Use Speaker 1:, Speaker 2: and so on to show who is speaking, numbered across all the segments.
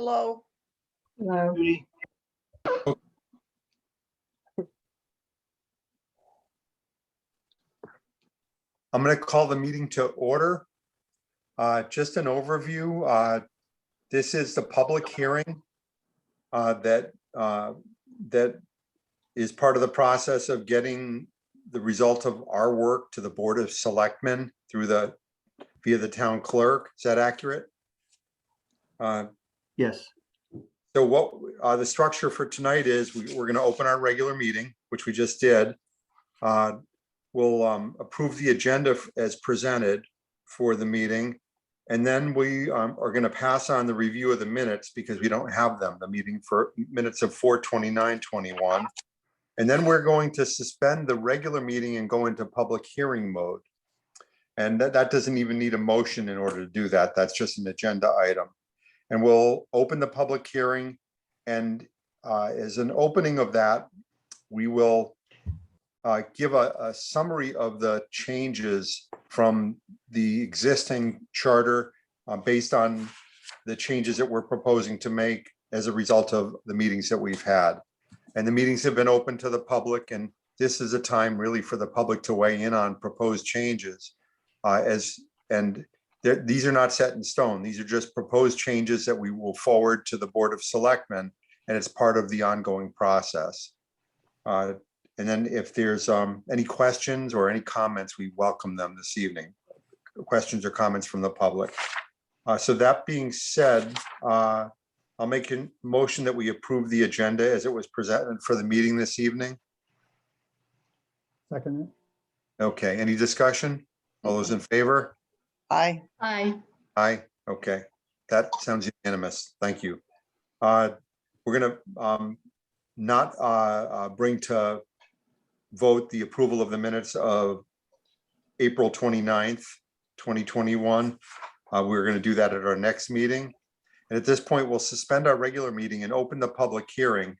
Speaker 1: Hello.
Speaker 2: Hello.
Speaker 3: Judy?
Speaker 4: I'm going to call the meeting to order. Just an overview. This is the public hearing that is part of the process of getting the result of our work to the Board of Selectmen via the town clerk. Is that accurate?
Speaker 3: Yes.
Speaker 4: So what the structure for tonight is, we're going to open our regular meeting, which we just did. We'll approve the agenda as presented for the meeting. And then we are going to pass on the review of the minutes because we don't have them, the meeting for minutes of 4/29/21. And then we're going to suspend the regular meeting and go into public hearing mode. And that doesn't even need a motion in order to do that. That's just an agenda item. And we'll open the public hearing. And as an opening of that, we will give a summary of the changes from the existing charter based on the changes that we're proposing to make as a result of the meetings that we've had. And the meetings have been open to the public, and this is a time really for the public to weigh in on proposed changes. These are not set in stone. These are just proposed changes that we will forward to the Board of Selectmen, and it's part of the ongoing process. And then if there's any questions or any comments, we welcome them this evening. Questions or comments from the public. So that being said, I'll make a motion that we approve the agenda as it was presented for the meeting this evening.
Speaker 2: Second.
Speaker 4: Okay, any discussion? All those in favor?
Speaker 1: Aye.
Speaker 2: Aye.
Speaker 4: Aye, okay. That sounds unanimous. Thank you. We're gonna not bring to vote the approval of the minutes of April 29th, 2021. We're going to do that at our next meeting. And at this point, we'll suspend our regular meeting and open the public hearing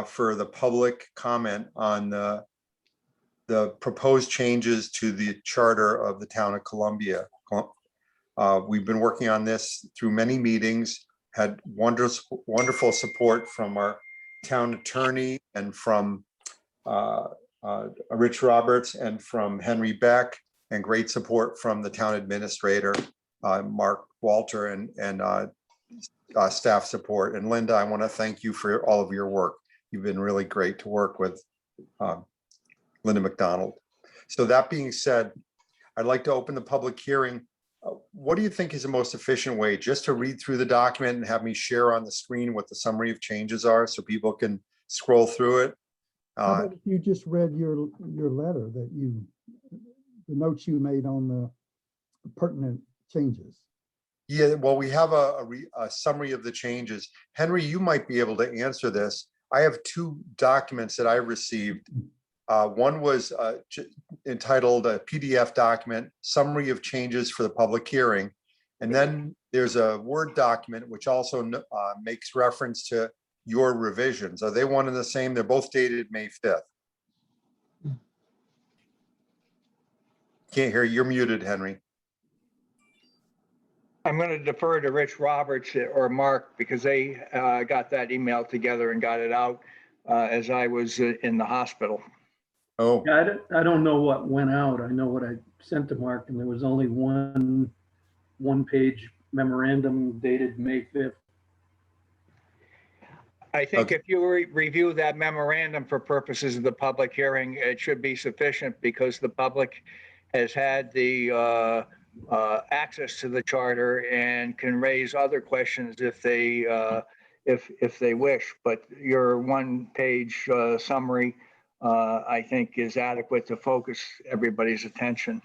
Speaker 4: for the public comment on the proposed changes to the charter of the town of Columbia. We've been working on this through many meetings, had wonderful support from our town attorney and from Rich Roberts and from Henry Beck, and great support from the town administrator, Mark Walter, and staff support. And Linda, I want to thank you for all of your work. You've been really great to work with, Linda McDonald. So that being said, I'd like to open the public hearing. What do you think is the most efficient way? Just to read through the document and have me share on the screen what the summary of changes are so people can scroll through it?
Speaker 5: How about if you just read your letter that the notes you made on the pertinent changes?
Speaker 4: Yeah, well, we have a summary of the changes. Henry, you might be able to answer this. I have two documents that I received. One was entitled a PDF document, summary of changes for the public hearing. And then there's a Word document, which also makes reference to your revisions. Are they one and the same? They're both dated May 5th. Can't hear you. You're muted, Henry.
Speaker 6: I'm going to defer to Rich Roberts or Mark because they got that email together and got it out as I was in the hospital.
Speaker 4: Oh,
Speaker 3: Yeah, I don't know what went out. I know what I sent to Mark, and there was only one page memorandum dated May 5th.
Speaker 6: I think
Speaker 4: Okay.
Speaker 6: if you review that memorandum for purposes of the public hearing, it should be sufficient because the public has had the access to the charter and can raise other questions if they wish. But your one-page summary, I think, is adequate to focus everybody's attention.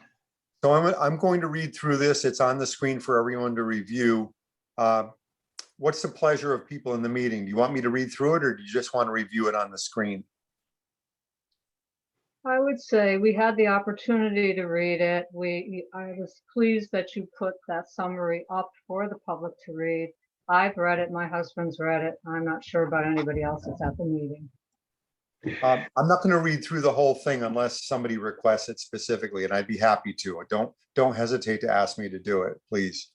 Speaker 4: so I'm going to read through this. It's on the screen for everyone to review. What's the pleasure of people in the meeting? Do you want me to read through it, or do you just want to review it on the screen?
Speaker 2: I would say we had the opportunity to read it. I was pleased that you put that summary up for the public to read. I've read it. My husband's read it. I'm not sure about anybody else that's at the meeting.
Speaker 4: I'm not going to read through the whole thing unless somebody requests it specifically, and I'd be happy to. Don't hesitate to ask me to do it, please.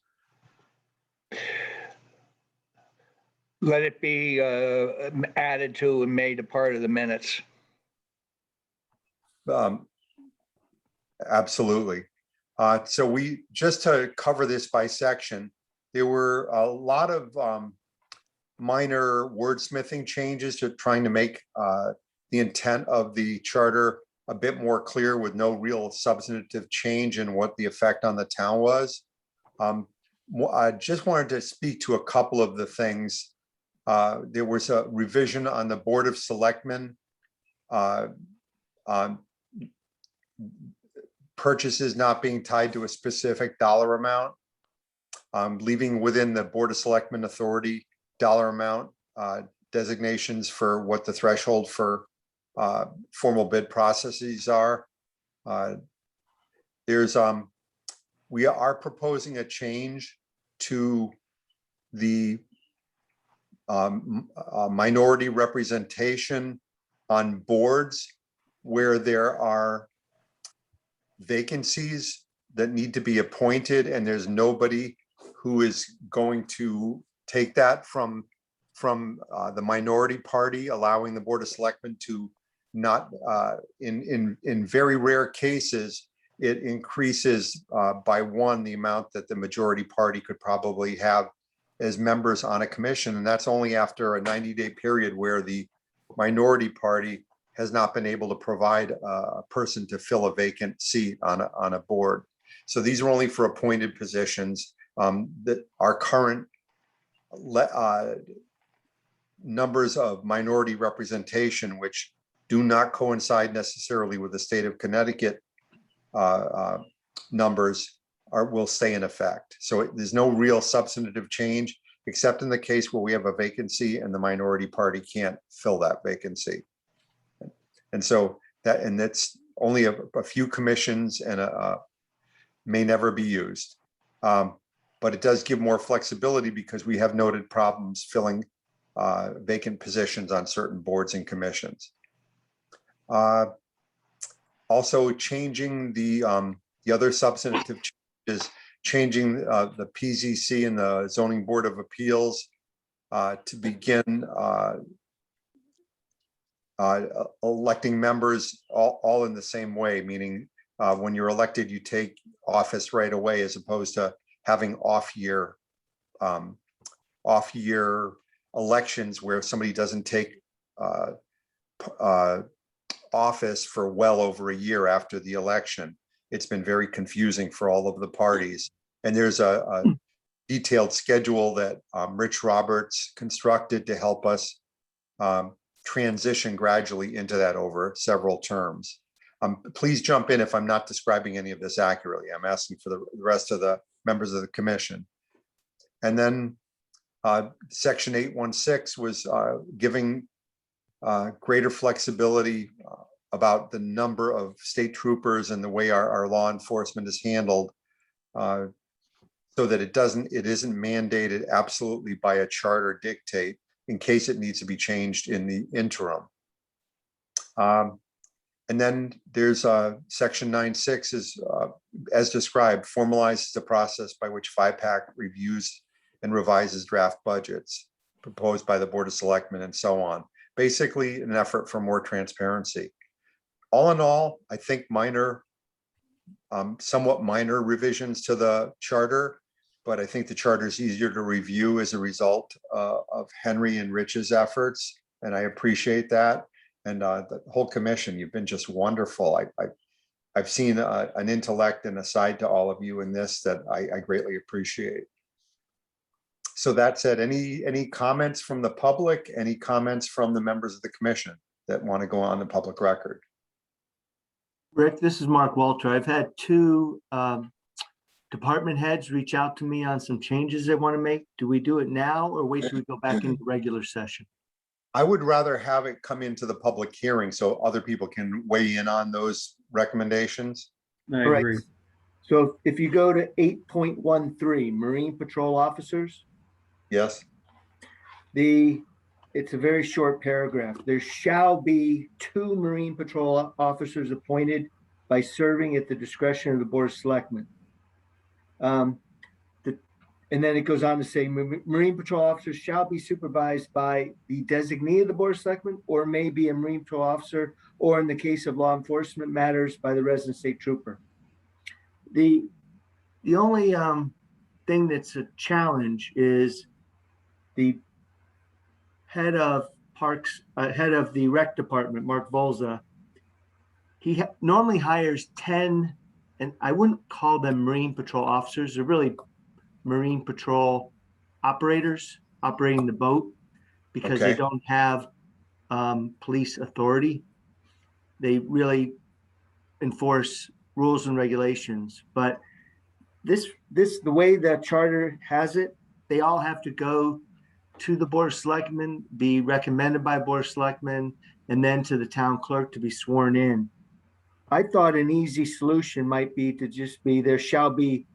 Speaker 6: Let it be added to and made a part of the minutes.
Speaker 4: Um, Absolutely. So we, just to cover this by section, there were a lot of minor wordsmithing changes to trying to make the intent of the charter a bit more clear with no real substantive change in what the effect on the town was. I just wanted to speak to a couple of the things. There was a revision on the Board of Selectmen. On purchases not being tied to a specific dollar amount. Leaving within the Board of Selectmen authority dollar amount designations for what the threshold for formal bid processes are. We are proposing a change to the minority representation on boards where there are vacancies that need to be appointed and there's nobody who is going to take that from the minority party, allowing the Board of Selectmen to not, in very rare cases, it increases by one the amount that the majority party could probably have as members on a commission. And that's only after a 90-day period where the minority party has not been able to provide a person to fill a vacant seat on a board. So these are only for appointed positions. That our current numbers of minority representation, which do not coincide necessarily with the state of Connecticut numbers, will stay in effect. So there's no real substantive change, except in the case where we have a vacancy and the minority party can't fill that vacancy. And so that's only a few commissions and may never be used. But it does give more flexibility because we have noted problems filling vacant positions on certain boards and commissions. Also changing the other substantive changes, changing the PZC and the Zoning Board of Appeals to begin electing members all in the same way, meaning when you're elected, you take office right away, as opposed to having off-year elections where somebody doesn't take office for well over a year after the election. It's been very confusing for all of the parties. And there's a detailed schedule that Rich Roberts constructed to help us transition gradually into that over several terms. Please jump in if I'm not describing any of this accurately. I'm asking for the rest of the members of the commission. And then Section 816 was giving greater flexibility about the number of state troopers and the way our law enforcement is handled, so that it isn't mandated absolutely by a charter dictate in case it needs to be changed in the interim. And then there's Section 9.6 is, as described, formalizes the process by which FIPAC reviews and revises draft budgets proposed by the Board of Selectmen and so on. Basically, an effort for more transparency. All in all, I think somewhat minor revisions to the charter, but I think the charter is easier to review as a result of Henry and Rich's efforts, and I appreciate that. And the whole commission, you've been just wonderful. I've seen an intellect and a side to all of you in this that I greatly appreciate. So that said, any comments from the public, any comments from the members of the commission that want to go on the public record?
Speaker 1: Rick, this is Mark Walter. I've had two department heads reach out to me on some changes they want to make. Do we do it now or wait till we go back into regular session?
Speaker 4: I would rather have it come into the public hearing so other people can weigh in on those recommendations.
Speaker 3: I
Speaker 1: Right.
Speaker 3: agree.
Speaker 1: So if you go to 8.13, Marine Patrol Officers,
Speaker 4: Yes,
Speaker 1: it's a very short paragraph. There shall be 2 Marine Patrol officers appointed by serving at the discretion of the Board of Selectmen. And then it goes on to say, Marine Patrol officers shall be supervised by the designee of the Board of Selectmen, or may be a Marine Patrol officer, or in the case of law enforcement matters, by the resident state trooper. The only thing that's a challenge is the head of parks, head of the rec department, Mark Volza. He normally hires 10, and I wouldn't call them Marine Patrol officers. They're really Marine Patrol operators operating the boat, because they
Speaker 4: Okay.
Speaker 1: don't have police authority. They really enforce rules and regulations. But the way the charter has it, they all have to go to the Board of Selectmen, be recommended by Board of Selectmen, and then to the town clerk to be sworn in. I thought an easy solution might be to just be, there shall be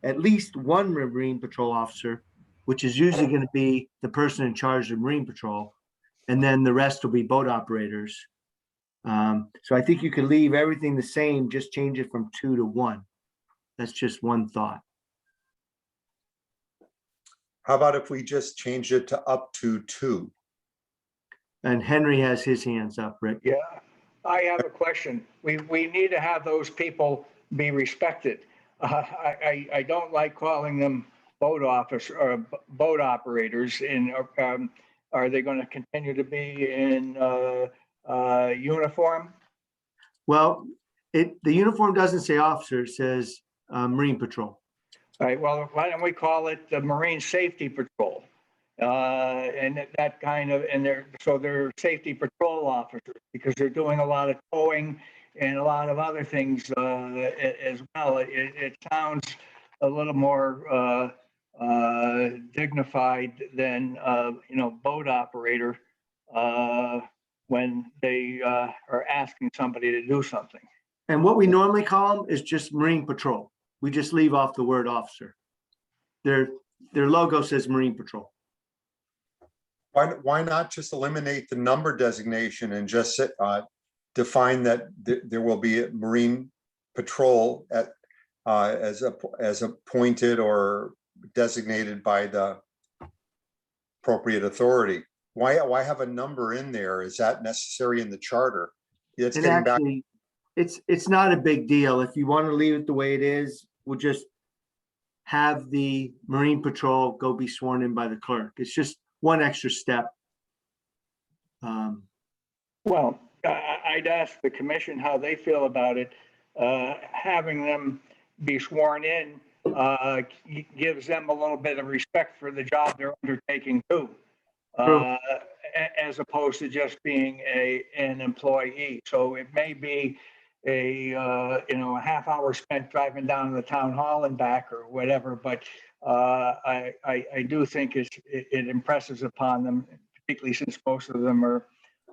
Speaker 1: at least one Marine Patrol officer, which is usually going to be the person in charge of Marine Patrol, and then the rest will be boat operators. So I think you could leave everything the same, just change it from 2 to 1. That's just one thought.
Speaker 4: How about if we just change it to up to 2?
Speaker 1: And Henry has his hands up, Rick.
Speaker 6: Yeah, I have a question. We need to have those people be respected. I don't like calling them boat officer or boat operators. Are they going to continue to be in uniform?
Speaker 1: Well, the uniform doesn't say officer, it says Marine Patrol.
Speaker 6: All right, well, why don't we call it the Marine Safety Patrol? And that kind of, they're safety patrol officers, because they're doing a lot of towing and a lot of other things as well. It sounds a little more dignified than, boat operator when they are asking somebody to do something.
Speaker 1: And what we normally call them is just Marine Patrol. We just leave off the word officer. Their logo says Marine Patrol.
Speaker 4: Why not just eliminate the number designation and just define that there will be a Marine Patrol as appointed or designated by the appropriate authority? Why have a number in there? Is that necessary in the charter? It's
Speaker 1: And
Speaker 4: getting back.
Speaker 1: actually, it's not a big deal. If you want to leave it the way it is, we'll just have the Marine Patrol go be sworn in by the clerk. It's just one extra step.
Speaker 6: Well, I'd ask the commission how they feel about it. Having them be sworn in gives them a little bit of respect for the job they're undertaking too, as opposed to just being an employee. So it may be a half hour spent driving down to the town hall and back or whatever, but I do think it impresses upon them, particularly since most of them are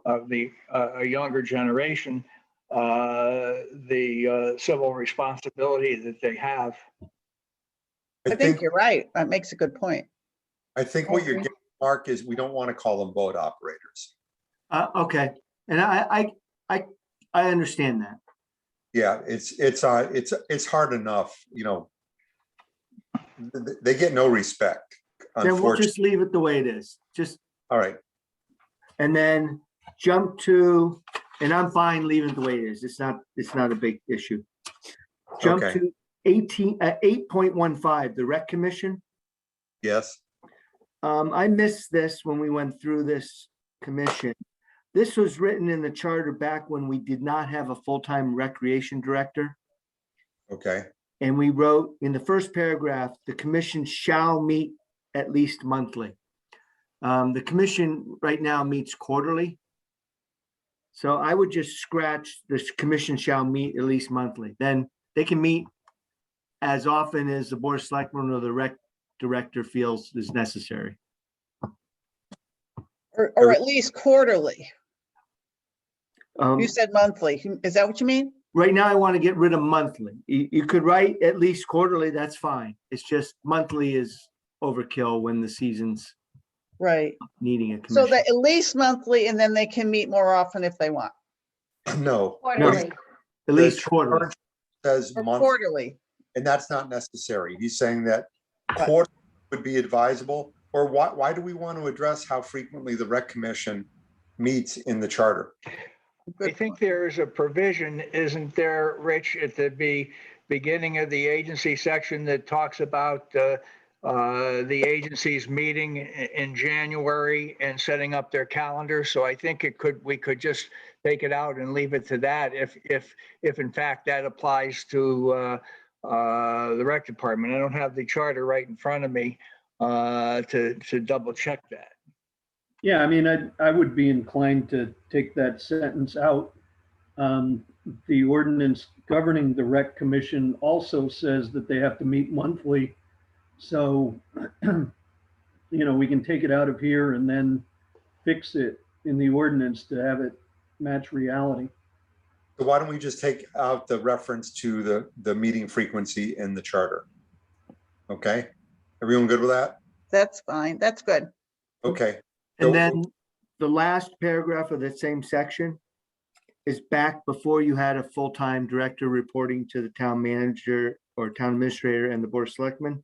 Speaker 6: of a younger generation, the civil responsibility that they have.
Speaker 7: I think you're right. That makes a good point.
Speaker 4: I think what you're getting, Mark, is we don't want to call them boat operators.
Speaker 1: Okay, and I understand that.
Speaker 4: Yeah, it's hard enough, they get no respect,
Speaker 1: Then we'll
Speaker 4: unfortunately.
Speaker 1: just leave it the way it is. Just,
Speaker 4: All right,
Speaker 1: and then jump to, and I'm fine leaving it the way it is. It's not a big issue. Jump
Speaker 4: Okay.
Speaker 1: to 8.15, the Rec Commission.
Speaker 4: yes,
Speaker 1: I missed this when we went through this commission. This was written in the charter back when we did not have a full-time recreation director.
Speaker 4: okay,
Speaker 1: And we wrote in the first paragraph, the commission shall meet at least monthly. The commission right now meets quarterly. So I would just scratch this commission shall meet at least monthly. Then they can meet as often as the Board of Selectmen or the rec director feels is necessary.
Speaker 7: Or at least quarterly.
Speaker 1: Um,
Speaker 7: You said monthly. Is that what you mean?
Speaker 1: Right now, I want to get rid of monthly. You could write at least quarterly, that's fine. It's just monthly is overkill when the season's
Speaker 7: Right.
Speaker 1: needing a
Speaker 7: So
Speaker 1: commission.
Speaker 7: that at least monthly, and then they can meet more often if they want,
Speaker 4: no.
Speaker 2: Quarterly.
Speaker 1: At least
Speaker 4: The
Speaker 1: quarterly.
Speaker 4: charge Says
Speaker 7: or
Speaker 4: month,
Speaker 7: quarterly.
Speaker 4: and that's not necessary. He's saying that quarter would be advisable? Or why do we want to address how frequently the rec commission meets in the charter?
Speaker 6: I think there is a provision, isn't there, Rich, at the beginning of the agency section that talks about the agencies meeting in January and setting up their calendar. So I think we could just take it out and leave it to that if in fact that applies to the rec department. I don't have the charter right in front of me to double check that.
Speaker 3: Yeah, I mean, I would be inclined to take that sentence out. The ordinance governing the rec commission also says that they have to meet monthly. So, we can take it out of here and then fix it in the ordinance to have it match reality.
Speaker 4: So why don't we just take out the reference to the meeting frequency in the charter? Okay, everyone good with that?
Speaker 7: That's fine. That's good.
Speaker 4: Okay.
Speaker 1: And
Speaker 4: So-
Speaker 1: then the last paragraph of the same section is back before you had a full-time director reporting to the town manager or town administrator and the board of selectmen.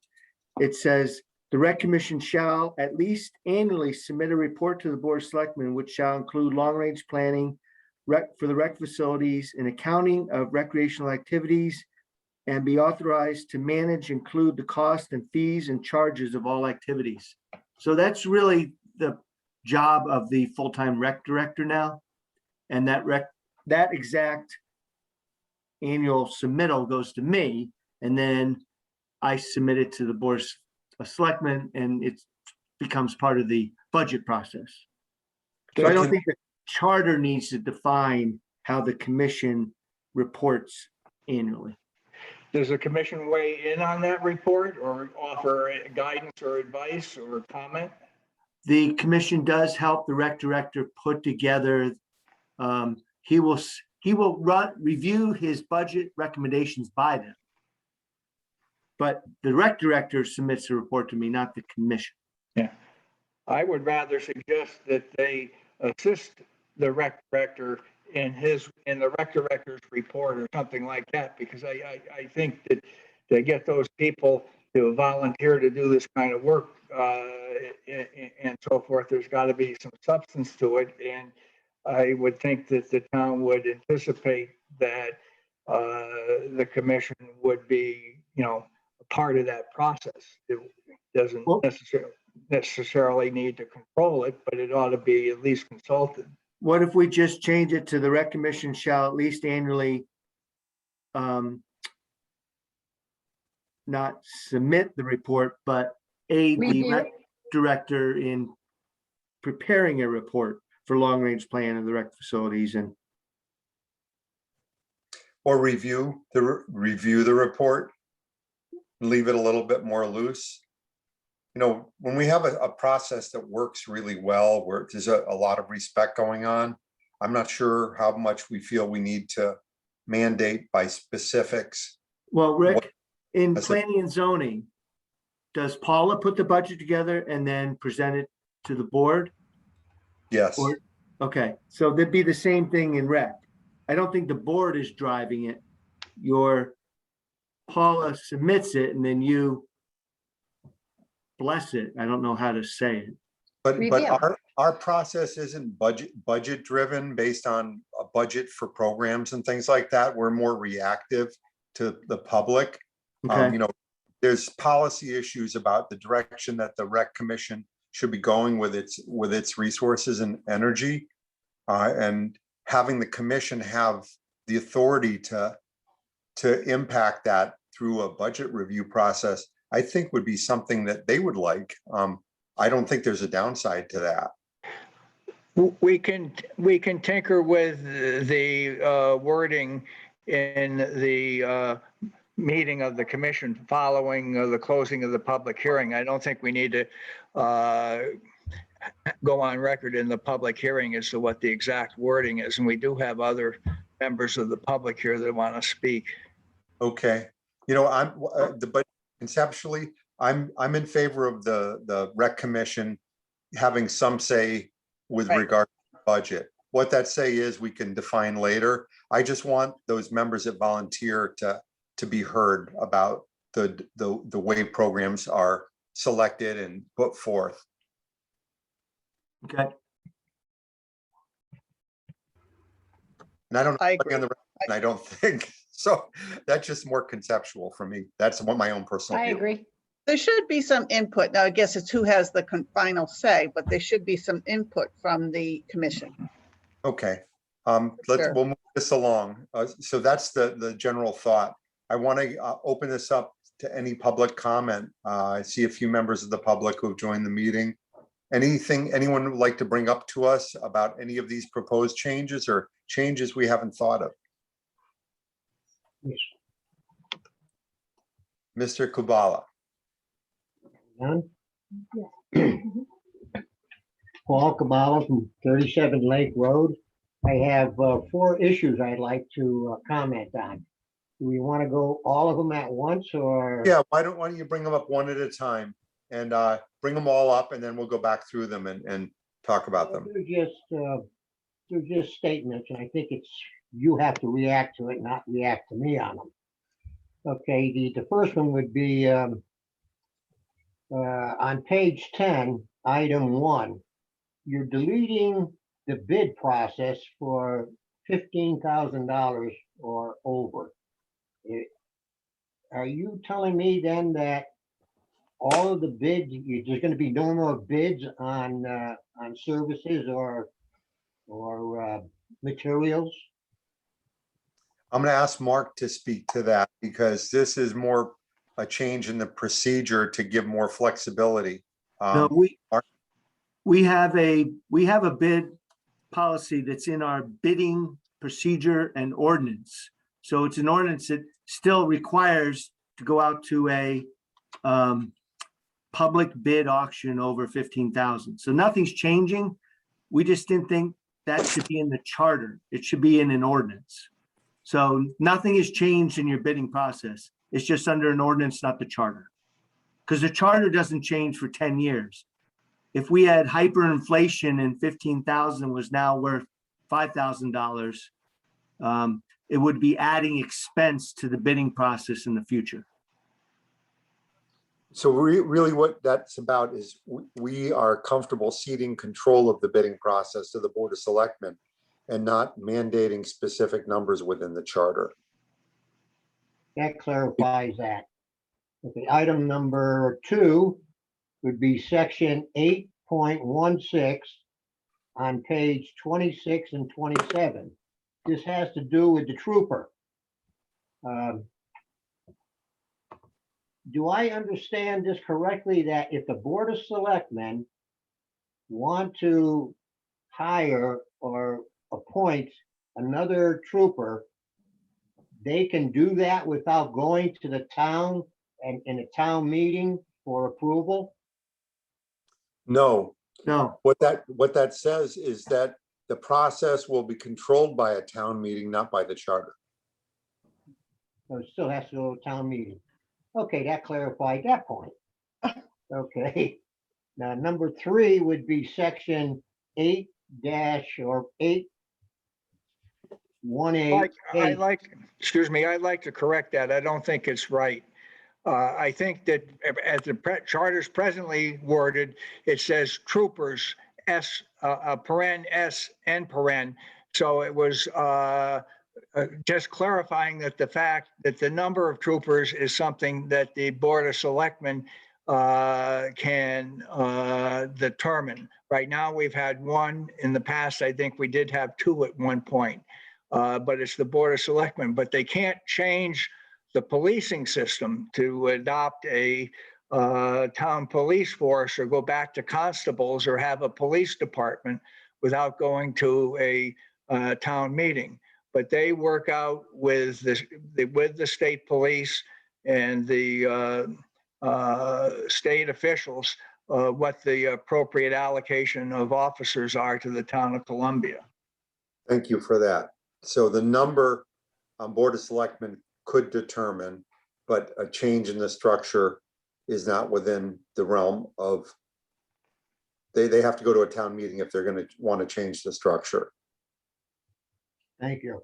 Speaker 1: It says, the rec commission shall at least annually submit a report to the board of selectmen, which shall include long-range planning for the rec facilities and accounting of recreational activities, and be authorized to manage, include the cost and fees and charges of all activities. So that's really the job of the full-time rec director now. And that exact annual submittal goes to me, and then I submit it to the board of selectmen, and it becomes part of the budget process. So I don't think the charter needs to define how the commission reports annually.
Speaker 6: Does the commission weigh in on that report or offer guidance or advice or comment?
Speaker 1: The commission does help the rec director put together, he will review his budget recommendations by them. But the rec director submits a report to me, not the commission.
Speaker 6: Yeah. I would rather suggest that they assist the rec director in the rec director's report or something like that, because I think that to get those people to volunteer to do this kind of work and so forth, there's got to be some substance to it. And I would think that the town would anticipate that the commission would be, a part of that process. It doesn't necessarily need to control it, but it ought to be at least consulted.
Speaker 1: What if we just change it to the rec commission shall at least annually not submit the report, but aid the
Speaker 2: Review.
Speaker 1: rec director in preparing a report for long-range plan of the rec facilities and
Speaker 4: Or review the report, leave it a little bit more loose. When we have a process that works really well, where there's a lot of respect going on, I'm not sure how much we feel we need to mandate by specifics.
Speaker 1: well, Rick, in
Speaker 4: That's it.
Speaker 1: planning and zoning, does Paula put the budget together and then present it to the board?
Speaker 4: Yes,
Speaker 1: Or, okay, so there'd be the same thing in rec. I don't think the board is driving it. Paula submits it and then you bless it. I don't know how to say it.
Speaker 4: but
Speaker 2: Review.
Speaker 4: our process isn't budget driven based on a budget for programs and things like that. We're more reactive to the public.
Speaker 1: Okay,
Speaker 4: There's policy issues about the direction that the rec commission should be going with its resources and energy. And having the commission have the authority to impact that through a budget review process, I think would be something that they would like. I don't think there's a downside to that.
Speaker 6: We can tinker with the wording in the meeting of the commission following the closing of the public hearing. I don't think we need to go on record in the public hearing as to what the exact wording is. And we do have other members of the public here that want to speak.
Speaker 4: Okay, but conceptually, I'm in favor of the rec commission having some say with
Speaker 7: Right.
Speaker 4: regard to budget. What that say is we can define later. I just want those members that volunteer to be heard about the way programs are selected and put forth.
Speaker 1: Okay,
Speaker 4: And I don't,
Speaker 7: I
Speaker 4: know on the record, and I don't think, so that's just more conceptual for me. That's what my own personal
Speaker 8: I
Speaker 4: view.
Speaker 8: agree.
Speaker 7: There should be some input. Now, I guess it's who has the final say, but there should be some input from the commission.
Speaker 4: Okay,
Speaker 7: Sure.
Speaker 4: we'll move this along. So that's the general thought. I want to open this up to any public comment. I see a few members of the public who've joined the meeting. Anything anyone would like to bring up to us about any of these proposed changes or changes we haven't thought of? Mr. Kubala.
Speaker 9: Done? Paul Kabala from 37 Lake Road. I have 4 issues I'd like to comment on. Do we want to go all of them at once or?
Speaker 4: Yeah, why don't you bring them up one at a time and bring them all up and then we'll go back through them and talk about them.
Speaker 9: They're just statements, and I think it's, you have to react to it, not react to me on them. Okay, the first one would be on page 10, item 1. You're deleting the bid process for $15,000 or over. Are you telling me then that all of the bids, there's going to be no more bids on services or materials?
Speaker 4: I'm going to ask Mark to speak to that because this is more a change in the procedure to give more flexibility.
Speaker 1: no,
Speaker 4: Mark?
Speaker 1: we have a bid policy that's in our bidding procedure and ordinance. So it's an ordinance that still requires to go out to a public bid auction over 15,000. So nothing's changing. We just didn't think that should be in the charter. It should be in an ordinance. So nothing has changed in your bidding process. It's just under an ordinance, not the charter. Because the charter doesn't change for 10 years. If we had hyperinflation and 15,000 was now worth $5,000, it would be adding expense to the bidding process in the future.
Speaker 4: So really what that's about is we are comfortable ceding control of the bidding process to the Board of Selectmen and not mandating specific numbers within the charter.
Speaker 9: That clarifies that. Okay, item number 2 would be section 8.16 on page 26 and 27. This has to do with the trooper. Do I understand this correctly that if the Board of Selectmen want to hire or appoint another trooper, they can do that without going to the town and in a town meeting for approval?
Speaker 4: No,
Speaker 1: No,
Speaker 4: what that says is that the process will be controlled by a town meeting, not by the charter.
Speaker 9: So it still has to go to town meeting. Okay, that clarified that point. Okay. Now, number 3 would be section 8 or 8(1)(a).
Speaker 6: Excuse me, I'd like to correct that. I don't think it's right. I think that as the charter's presently worded, it says troopers, paren S and paren. So it was just clarifying that the fact that the number of troopers is something that the Board of Selectmen can determine. Right now, we've had 1. In the past, I think we did have 2 at one point. But it's the Board of Selectmen, but they can't change the policing system to adopt a town police force or go back to constables or have a police department without going to a town meeting. But they work out with the state police and the state officials what the appropriate allocation of officers are to the town of Columbia.
Speaker 4: Thank you for that. So the number Board of Selectmen could determine, but a change in the structure is not within the realm of, they have to go to a town meeting if they're going to want to change the structure.
Speaker 9: Thank you.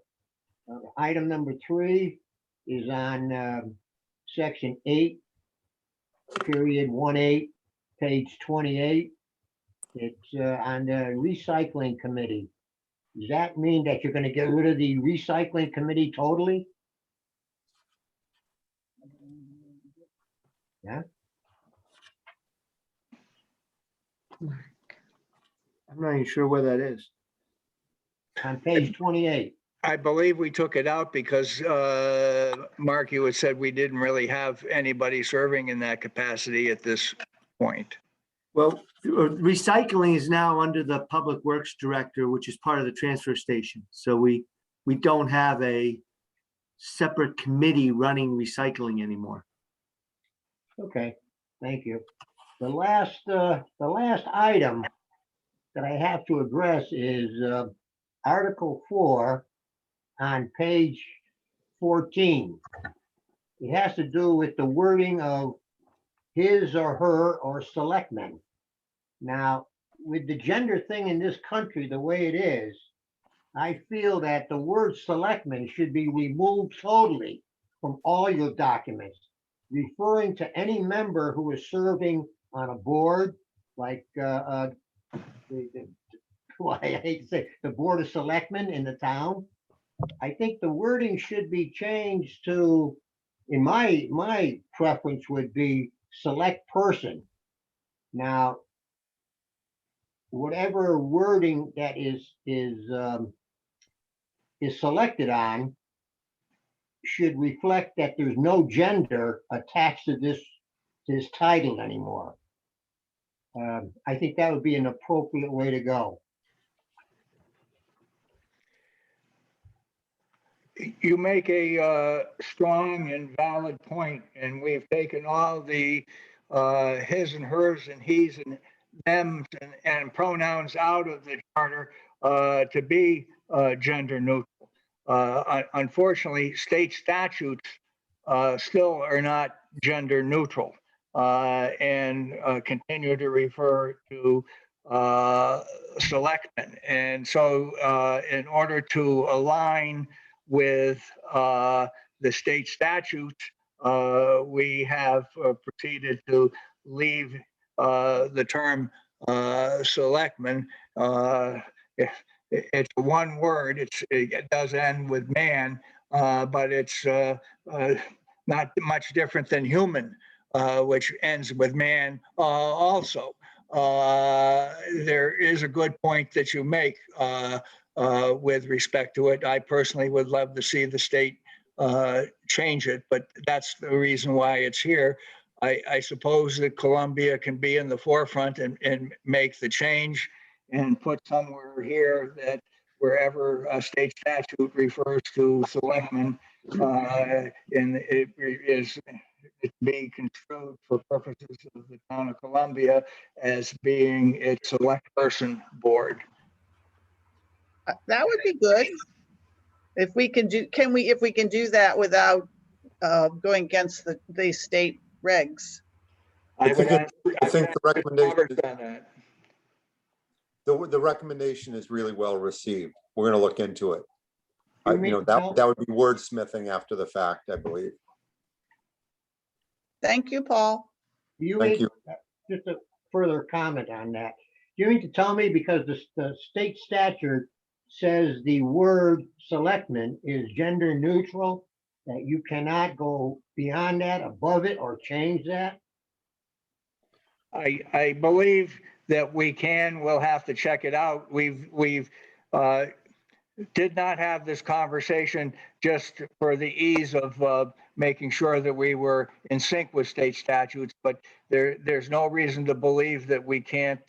Speaker 9: Item number 3 is on section 8, period 18, page 28. It's on the recycling committee. Does that mean that you're gonna get rid of the recycling committee totally?
Speaker 1: I'm not even sure where that is.
Speaker 9: On page 28.
Speaker 6: I believe we took it out because, Mark, you had said we didn't really have anybody serving in that capacity at this point.
Speaker 1: Well, recycling is now under the Public Works Director, which is part of the transfer station. So we don't have a separate committee running recycling anymore.
Speaker 9: Okay, thank you. The last item that I have to address is Article 4 on page 14. It has to do with the wording of his or her or selectmen. Now, with the gender thing in this country the way it is, I feel that the word selectmen should be removed totally from all your documents, referring to any member who is serving on a board, like I hate to say, the Board of Selectmen in the town. I think the wording should be changed to, in my preference would be select person. Now, whatever wording that is selected on should reflect that there's no gender attached to this title anymore. I think that would be an appropriate way to go.
Speaker 6: You make a strong and valid point, and we've taken all the his and hers and he's and thems and pronouns out of the charter to be gender neutral. Unfortunately, state statutes still are not gender neutral and continue to refer to selectmen. And so in order to align with the state statutes, we have proceeded to leave the term selectmen. It's one word. It does end with man, but it's not much different than human, which ends with man also. There is a good point that you make with respect to it. I personally would love to see the state change it, but that's the reason why it's here. I suppose that Columbia can be in the forefront and make the change and put somewhere here that wherever a state statute refers to selectmen, and it is being construed for purposes of the town of Columbia as being its select person board.
Speaker 7: That would be good. If we can do, if we can do that without going against the state regs.
Speaker 4: I think the recommendation, the recommendation is really well received. We're going to look into it. That would be wordsmithing after the fact, I believe.
Speaker 7: Thank you, Paul.
Speaker 4: Thank you.
Speaker 9: Just a further comment on that. Do you mean to tell me because the state statute says the word selectmen is gender neutral, that you cannot go beyond that, above it, or change that?
Speaker 6: I believe that we can. We'll have to check it out. We've did not have this conversation just for the ease of making sure that we were in sync with state statutes, but there's no reason to believe that we can't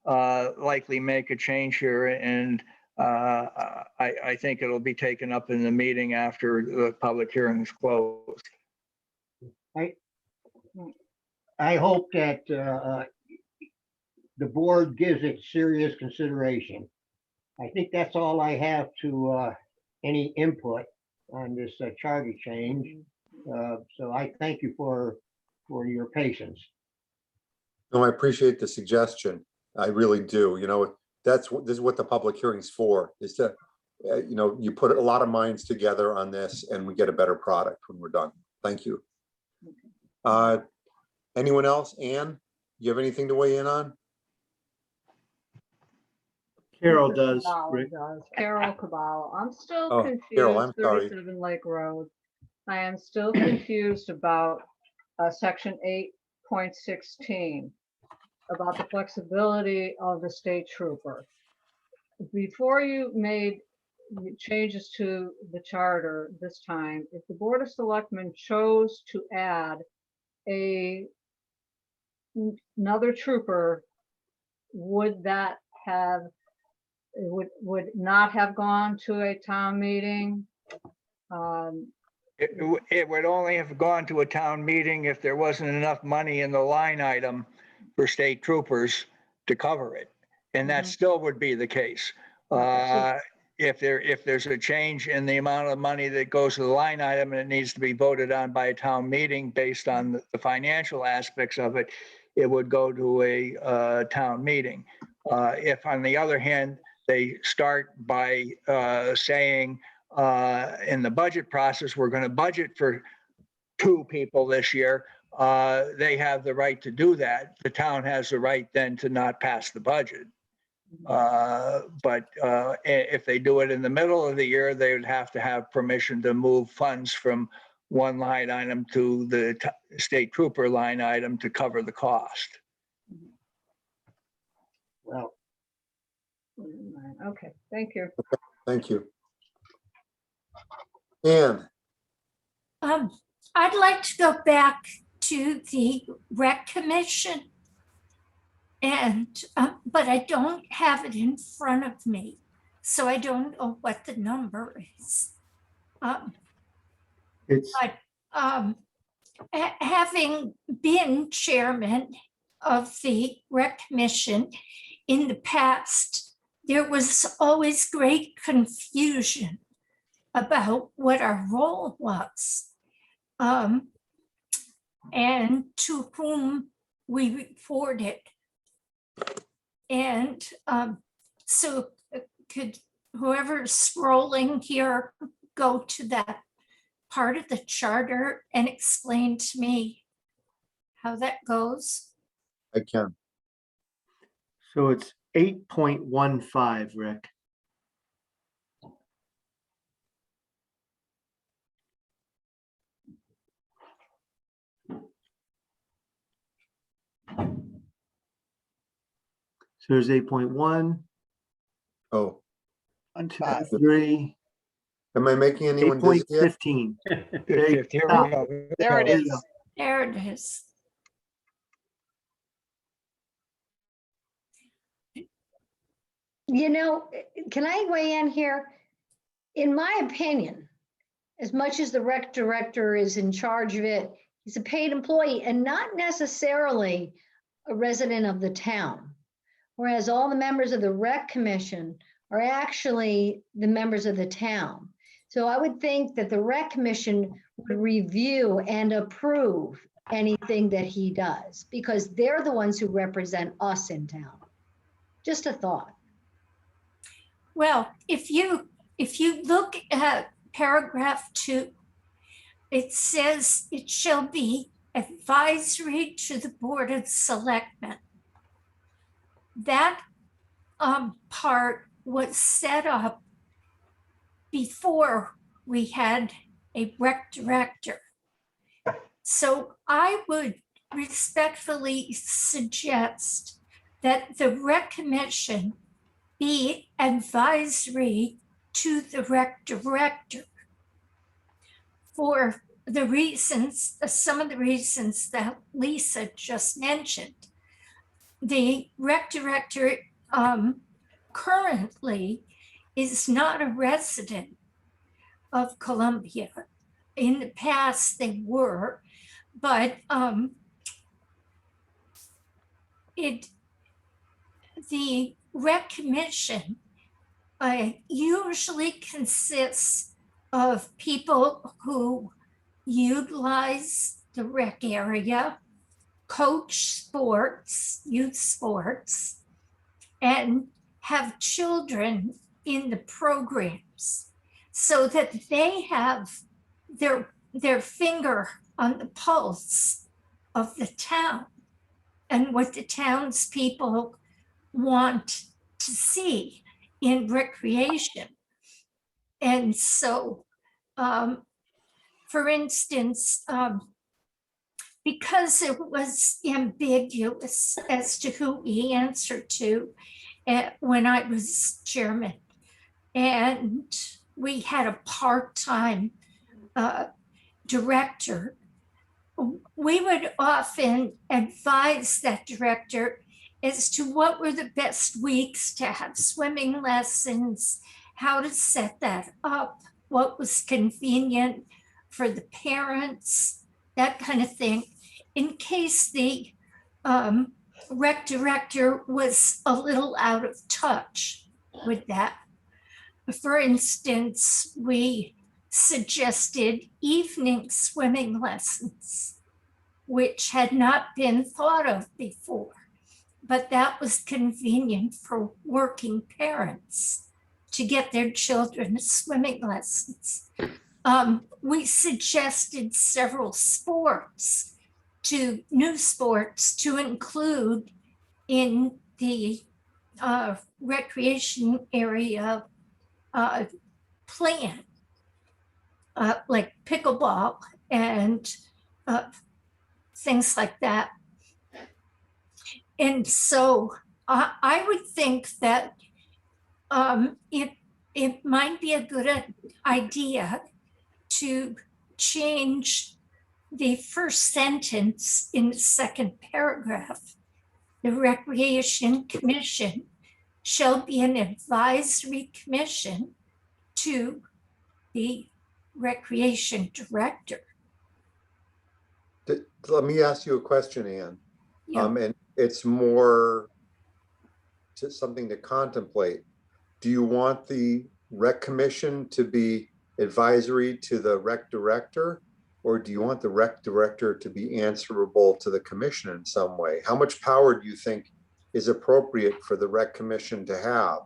Speaker 6: likely make a change here. And I think it'll be taken up in the meeting after the public hearing is closed.
Speaker 9: I hope that the board gives it serious consideration. I think that's all I have to any input on this charter change. So I thank you for your patience.
Speaker 4: No, I appreciate the suggestion. I really do. This is what the public hearing's for, is to, you put a lot of minds together on this and we get a better product when we're done. Thank you. Anyone else? Ann, you have anything to weigh in on?
Speaker 1: Carol
Speaker 2: Mr.
Speaker 1: does,
Speaker 2: Caballo
Speaker 1: Rick.
Speaker 2: does. Carol Caballo. I'm still
Speaker 4: Oh, Carol, I'm
Speaker 2: confused,
Speaker 4: sorry.
Speaker 2: 37 Lake Road. I am still confused about section 8.16, about the flexibility of the state trooper. Before you made changes to the charter this time, if the Board of Selectmen chose to add another trooper, would that have, would not have gone to a town meeting?
Speaker 6: It would only have gone to a town meeting if there wasn't enough money in the line item for state troopers to cover it. And that
Speaker 2: Mhm.
Speaker 6: still would be the case. If there's a change in the amount of money that goes to the line item and it needs to be voted on by a town meeting based on the financial aspects of it, it would go to a town meeting. If on the other hand, they start by saying, in the budget process, we're going to budget for 2 people this year. They have the right to do that. The town has the right then to not pass the budget. But if they do it in the middle of the year, they would have to have permission to move funds from one line item to the state trooper line item to cover the cost.
Speaker 9: Well,
Speaker 2: Okay, thank you.
Speaker 4: Thank you. Ann,
Speaker 8: I'd like to go back to the rec commission. And, but I don't have it in front of me, so I don't know what the number is.
Speaker 1: It's,
Speaker 8: Having been chairman of the rec commission in the past, there was always great confusion about what our role was, and to whom we reported. And so could whoever's scrolling here go to that part of the charter and explain to me how that goes?
Speaker 4: I can.
Speaker 1: so it's 8.15, Rick. So there's 8.1,
Speaker 4: Oh,
Speaker 7: 1.5.
Speaker 1: 3,
Speaker 4: am I making anyone dizzy yet?
Speaker 1: 8.15.
Speaker 6: Here we go.
Speaker 7: There it
Speaker 1: There you
Speaker 7: is.
Speaker 1: go.
Speaker 8: There it is.
Speaker 10: You know, can I weigh in here? In my opinion, as much as the rec director is in charge of it, he's a paid employee and not necessarily a resident of the town. Whereas all the members of the rec commission are actually the members of the town. So I would think that the rec commission would review and approve anything that he does because they're the ones who represent us in town. Just a thought.
Speaker 8: Well, if you look at paragraph 2, it says it shall be advisory to the Board of Selectmen. That part was set up before we had a rec director. So I would respectfully suggest that the rec commission be advisory to the rec director for the reasons, some of the reasons that Lisa just mentioned. The rec director currently is not a resident of Columbia. In the past, they were, but the rec commission usually consists of people who utilize the rec area, coach sports, youth sports, and have children in the programs so that they have their finger on the pulse of the town and what the townspeople want to see in recreation. And so, for instance, because it was ambiguous as to who he answered to when I was chairman, and we had a part-time director, we would often advise that director as to what were the best weeks to have swimming lessons, how to set that up, what was convenient for the parents, that kind of thing, in case the rec director was a little out of touch with that. For instance, we suggested evening swimming lessons, which had not been thought of before, but that was convenient for working parents to get their children swimming lessons. We suggested several new sports to include in the recreation area plan, like pickleball and things like that. And so I would think that it might be a good idea to change the first sentence in the second paragraph. The Recreation Commission shall be an advisory commission to the Recreation Director.
Speaker 4: Let me ask you a question, Ann.
Speaker 8: Yeah.
Speaker 4: And it's more to something to contemplate. Do you want the rec commission to be advisory to the rec director, or do you want the rec director to be answerable to the commission in some way? How much power do you think is appropriate for the rec commission to have?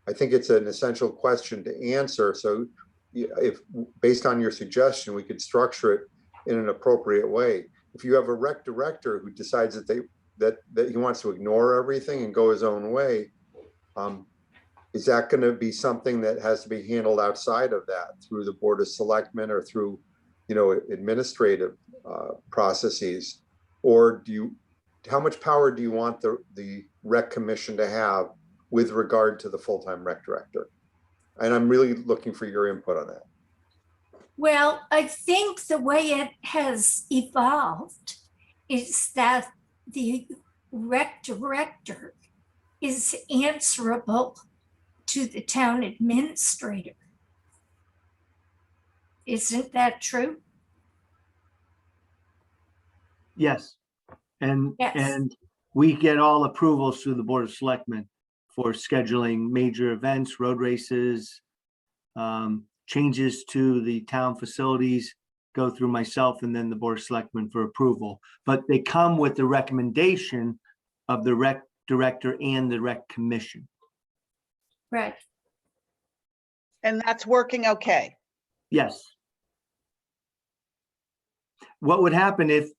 Speaker 4: I think it's an essential question to answer. So if, based on your suggestion, we could structure it in an appropriate way. If you have a rec director who decides that he wants to ignore everything and go his own way, is that going to be something that has to be handled outside of that through the Board of Selectmen or through, administrative processes? Or how much power do you want the rec commission to have with regard to the full-time rec director? And I'm really looking for your input on that.
Speaker 8: Well, I think the way it has evolved is that the rec director is answerable to the town administrator. Isn't that true?
Speaker 1: Yes. And
Speaker 8: Yes.
Speaker 1: we get all approvals through the Board of Selectmen for scheduling major events, road races, changes to the town facilities go through myself and then the Board of Selectmen for approval. But they come with the recommendation of the rec director and the rec commission.
Speaker 8: Right.
Speaker 7: And that's working okay.
Speaker 1: Yes. What would happen if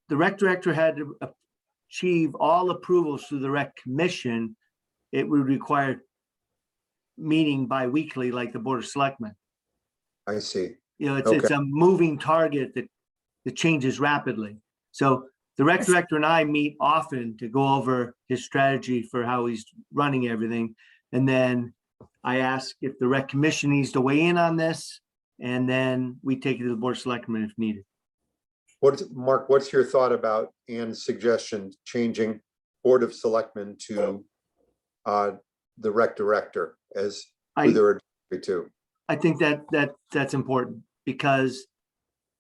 Speaker 1: the rec director had to achieve all approvals through the rec commission, it would require meeting bi-weekly like the Board of Selectmen.
Speaker 4: I see.
Speaker 1: It's a moving target that changes rapidly. So the rec director and I meet often to go over his strategy for how he's running everything. And then I ask if the rec commission needs to weigh in on this, and then we take it to the Board of Selectmen if needed.
Speaker 4: Mark, what's your thought about Ann's suggestion changing Board of Selectmen to the rec director as who they're advisory to?
Speaker 1: I think that's important, because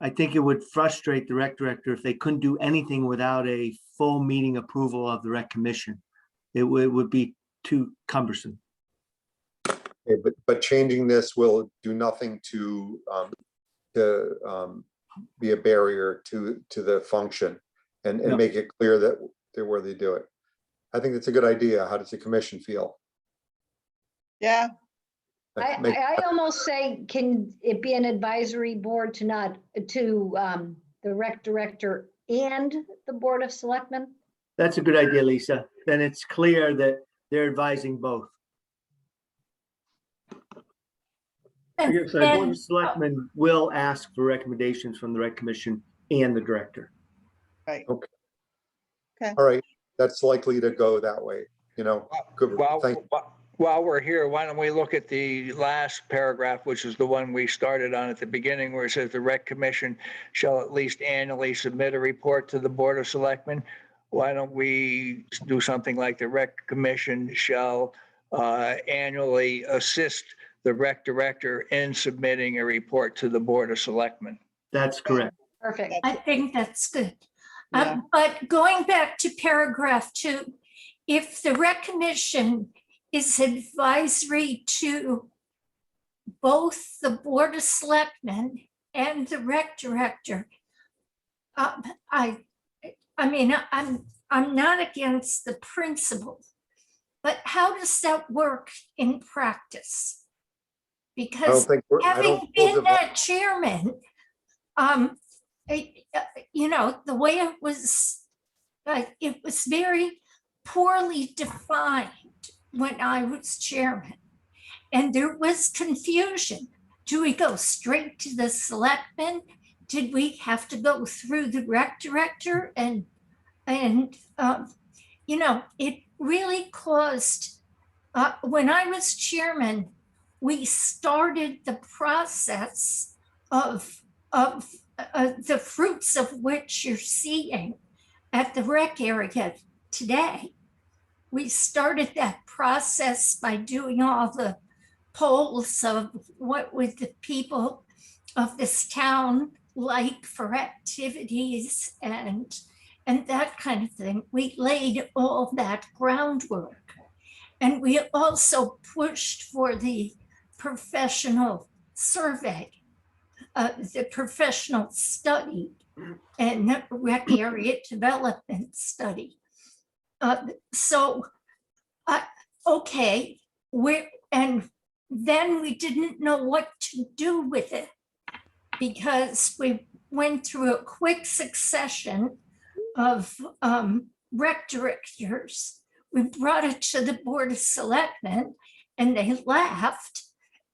Speaker 1: I think it would frustrate the rec director if they couldn't do anything without a full meeting approval of the rec commission. It would be too cumbersome.
Speaker 4: Okay, but changing this will do nothing to be a barrier to the function and
Speaker 1: No.
Speaker 4: make it clear that they're where they do it. I think that's a good idea. How does the commission feel?
Speaker 7: Yeah,
Speaker 10: I almost say, can it be an advisory board to the rec director and the Board of Selectmen?
Speaker 1: That's a good idea, Lisa. Then it's clear that they're advising both.
Speaker 3: I guess
Speaker 1: The
Speaker 3: I,
Speaker 1: Board of Selectmen will ask for recommendations from the Rec Commission and the director.
Speaker 7: Right.
Speaker 4: Okay.
Speaker 7: Okay.
Speaker 4: All right, that's likely to go that way, you know. Good, thank,
Speaker 6: While we're here, why don't we look at the last paragraph, which is the one we started on at the beginning, where it says the Rec Commission shall at least annually submit a report to the Board of Selectmen. Why don't we do something like the Rec Commission shall annually assist the Rec Director in submitting a report to the Board of Selectmen?
Speaker 1: That's correct.
Speaker 10: Perfect.
Speaker 8: I think that's good.
Speaker 7: Yeah.
Speaker 8: But going back to paragraph 2, if the Rec Commission is advisory to both the Board of Selectmen and the Rec Director, I mean, I'm not against the principle, but how does that work in practice?
Speaker 4: I don't
Speaker 8: Because
Speaker 4: think, I
Speaker 8: having
Speaker 4: don't.
Speaker 8: been that chairman, you know, the way it was very poorly defined when I was chairman. And there was confusion. Do we go straight to the selectmen? Did we have to go through the rec director? And you know, it really caused, when I was chairman, we started the process of the fruits of which you're seeing at the rec area today. We started that process by doing all the polls of what would the people of this town like for activities and that kind of thing. We laid all that groundwork. And we also pushed for the professional survey, the professional study and rec area development study. Okay, and then we didn't know what to do with it because we went through a quick succession of rec directors. We brought it to the Board of Selectmen and they laughed.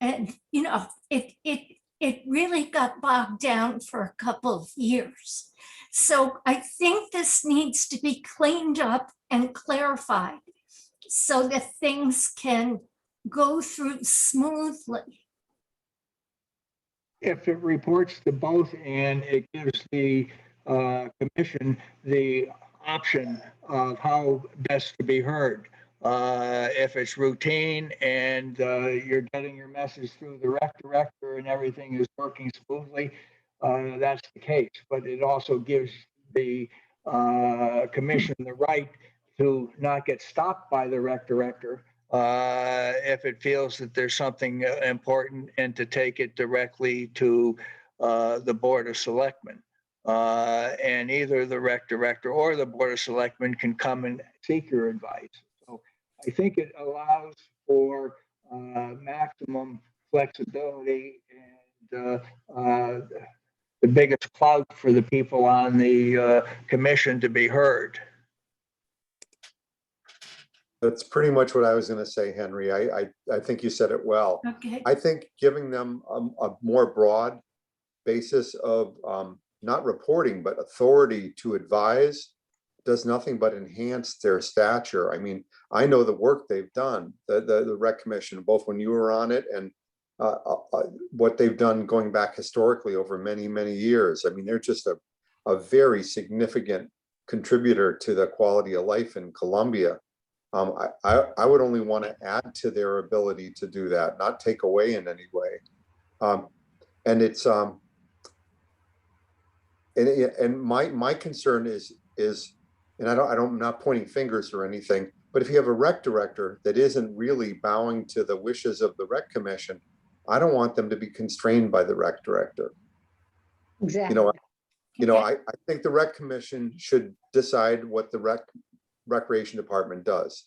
Speaker 8: And, you know, it really got bogged down for a couple of years. So I think this needs to be cleaned up and clarified so that things can go through smoothly.
Speaker 6: If it reports to both and it gives the commission the option of how best to be heard. If it's routine and you're getting your message through the rec director and everything is working smoothly, that's the case. But it also gives the commission the right to not get stopped by the rec director if it feels that there's something important and to take it directly to the Board of Selectmen. And either the rec director or the Board of Selectmen can come and seek your advice. So I think it allows for maximum flexibility and the biggest clout for the people on the commission to be heard.
Speaker 4: That's pretty much what I was going to say, Henry. I think you said it well.
Speaker 8: Okay.
Speaker 4: I think giving them a more broad basis of not reporting, but authority to advise does nothing but enhance their stature. I mean, I know the work they've done, the Rec Commission, both when you were on it and what they've done going back historically over many, many years. I mean, they're just a very significant contributor to the quality of life in Columbia. I would only want to add to their ability to do that, not take away in any way. And it's and my concern is, and I'm not pointing fingers or anything, but if you have a rec director that isn't really bowing to the wishes of the rec commission, I don't want them to be constrained by the rec director.
Speaker 10: Exactly.
Speaker 4: I think the rec commission should decide what the recreation department does.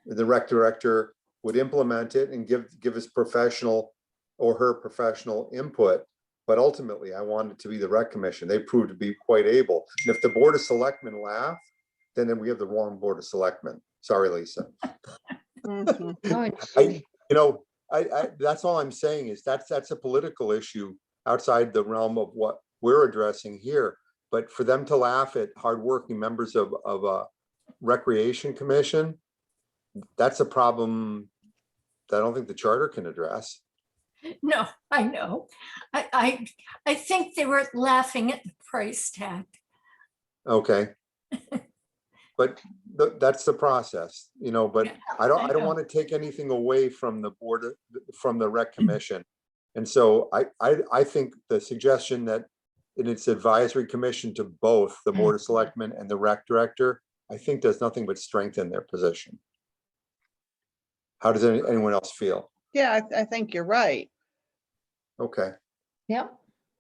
Speaker 4: The rec director would implement it and give his professional or her professional input, but ultimately I want it to be the rec commission. They proved to be quite able. And if the board of selectmen laugh, then we have the wrong board of selectmen. Sorry, Lisa.
Speaker 7: Mhm.
Speaker 10: No, indeed.
Speaker 4: That's all I'm saying is that's a political issue outside the realm of what we're addressing here. But for them to laugh at hardworking members of a recreation commission, that's a problem that I don't think the charter can address.
Speaker 8: No, I know. I think they were laughing at the price tag.
Speaker 4: Okay. But that's the process, but
Speaker 8: Yeah,
Speaker 4: I don't
Speaker 8: know.
Speaker 4: want to take anything away from the board, from the rec commission. And so I think the suggestion that in its advisory commission to both the board of selectmen and the rec director, I think does nothing but strengthen their position. How does anyone else feel?
Speaker 7: Yeah, I think you're right.
Speaker 4: Okay.
Speaker 10: Yep.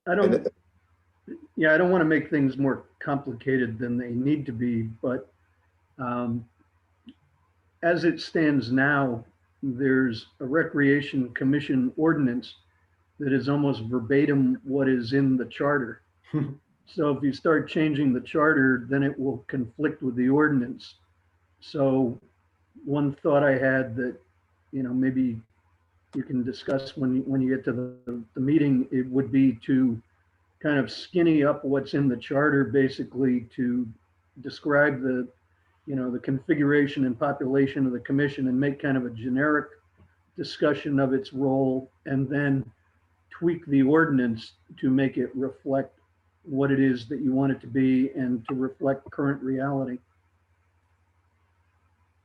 Speaker 3: I don't want to make things more complicated than they need to be, but as it stands now, there's a recreation commission ordinance that is almost verbatim what is in the charter. So if you start changing the charter, then it will conflict with the ordinance. So one thought I had that, maybe you can discuss when you get to the meeting, it would be to kind of skinny up what's in the charter, basically to describe the configuration and population of the commission and make kind of a generic discussion of its role, and then tweak the ordinance to make it reflect what it is that you want it to be and to reflect current reality.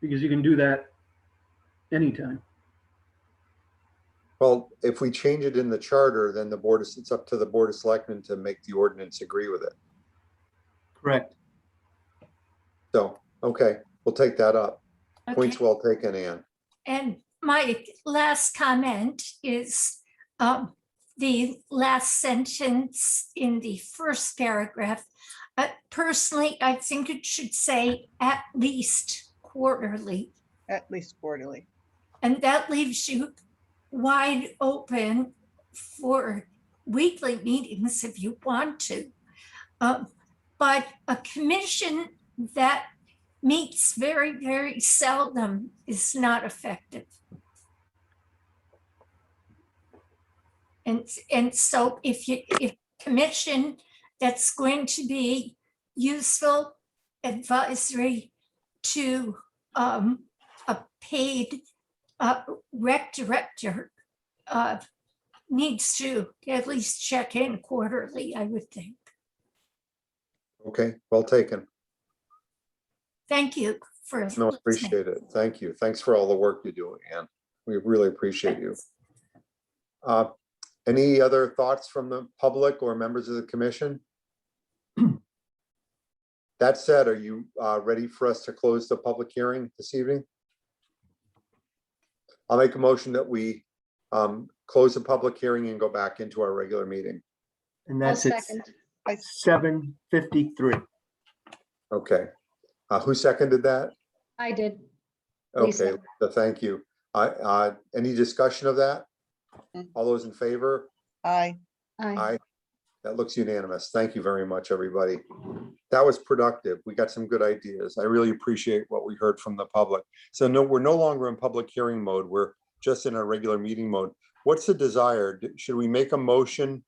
Speaker 3: Because you can do that anytime.
Speaker 4: Well, if we change it in the charter, then it's up to the board of selectmen to make the ordinance agree with it.
Speaker 1: Correct.
Speaker 4: So, okay, we'll take that up. Points
Speaker 8: Okay.
Speaker 4: well taken, Ann.
Speaker 8: And my last comment is the last sentence in the first paragraph. Personally, I think it should say at least quarterly.
Speaker 7: At least quarterly.
Speaker 8: And that leaves you wide open for weekly meetings if you want to. But a commission that meets very, very seldom is not effective. And so if commission that's going to be useful advisory to a paid rec director needs to at least check in quarterly, I would think.
Speaker 4: Okay, well taken.
Speaker 8: Thank you for
Speaker 4: No,
Speaker 8: listening.
Speaker 4: appreciate it. Thank you. Thanks for all the work you do, Ann. We really appreciate you. Any other thoughts from the public or members of the commission? That said, are you ready for us to close the public hearing this evening? I'll make a motion that we close the public hearing and go back into our regular meeting.
Speaker 1: And
Speaker 10: I'll
Speaker 1: that's at
Speaker 10: second.
Speaker 1: 7:53.
Speaker 4: Okay. Who seconded that?
Speaker 10: I did.
Speaker 4: Okay,
Speaker 10: Lisa.
Speaker 4: so thank you. Any discussion of that?
Speaker 7: Mm.
Speaker 4: All those in favor?
Speaker 7: Aye.
Speaker 10: Aye.
Speaker 4: That looks unanimous. Thank you very much, everybody. That was productive. We got some good ideas. I really appreciate what we heard from the public. So no, we're no longer in public hearing mode. We're just in our regular meeting mode. What's the desire? Should we make a motion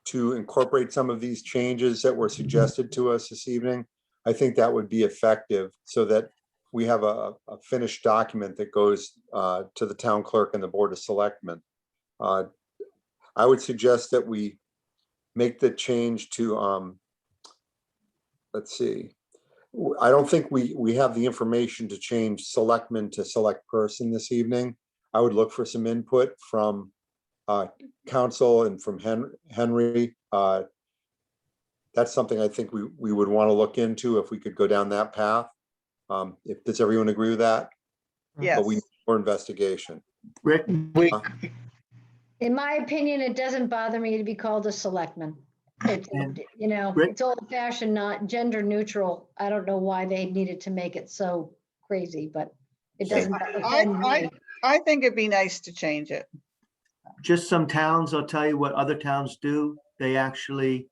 Speaker 4: to incorporate some of these changes that were suggested to us this evening? I think that would be effective so that we have a finished document that goes to the town clerk and the board of selectmen. I would suggest that we make the change to, let's see. I don't think we have the information to change selectman to select person this evening. I would look for some input from council and from Henry. That's something I think we would want to look into if we could go down that path. Does everyone agree with that?
Speaker 7: Yes.
Speaker 4: But we need more investigation.
Speaker 1: Rick,
Speaker 10: In my opinion, it doesn't bother me to be called a selectman.
Speaker 1: And Rick-
Speaker 10: It's old fashioned, not gender neutral. I don't know why they needed to make it so crazy, but it doesn't offend me.
Speaker 7: I think it'd be nice to change it.
Speaker 1: just some towns, I'll tell you what other towns do. they actually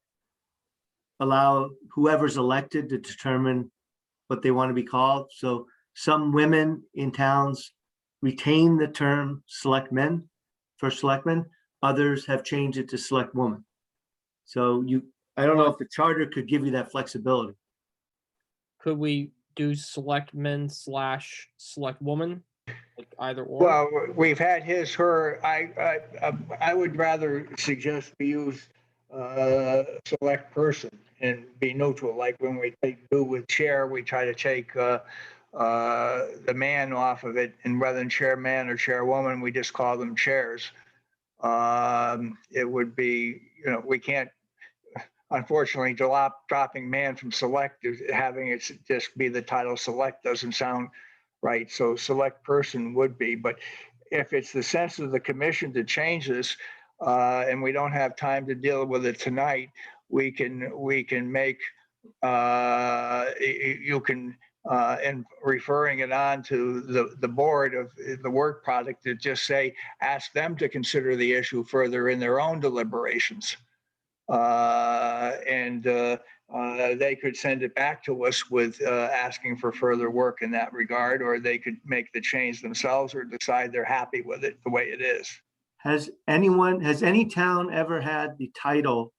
Speaker 1: allow whoever's elected to determine what they want to be called. So some women in towns retain the term selectmen for selectmen. Others have changed it to select woman. So I don't know if the charter could give you that flexibility.
Speaker 11: Could we do selectmen / select woman? Like either or?
Speaker 6: Well, we've had his, her, I would rather suggest we use select person and be neutral, like when we do with chair, we try to take the man off of it, and rather than chairman or chairwoman, we just call them chairs. It would be, we can't, unfortunately, dropping man from select, having it just be the title select doesn't sound right. So select person would be, but if it's the sense of the commission to change this, and we don't have time to deal with it tonight, we can make, you can, and referring it on to the board of the work product, to just say, ask them to consider the issue further in their own deliberations. And they could send it back to us with asking for further work in that regard, or they could make the change themselves or decide they're happy with it the way it is.
Speaker 1: Has any town ever had the title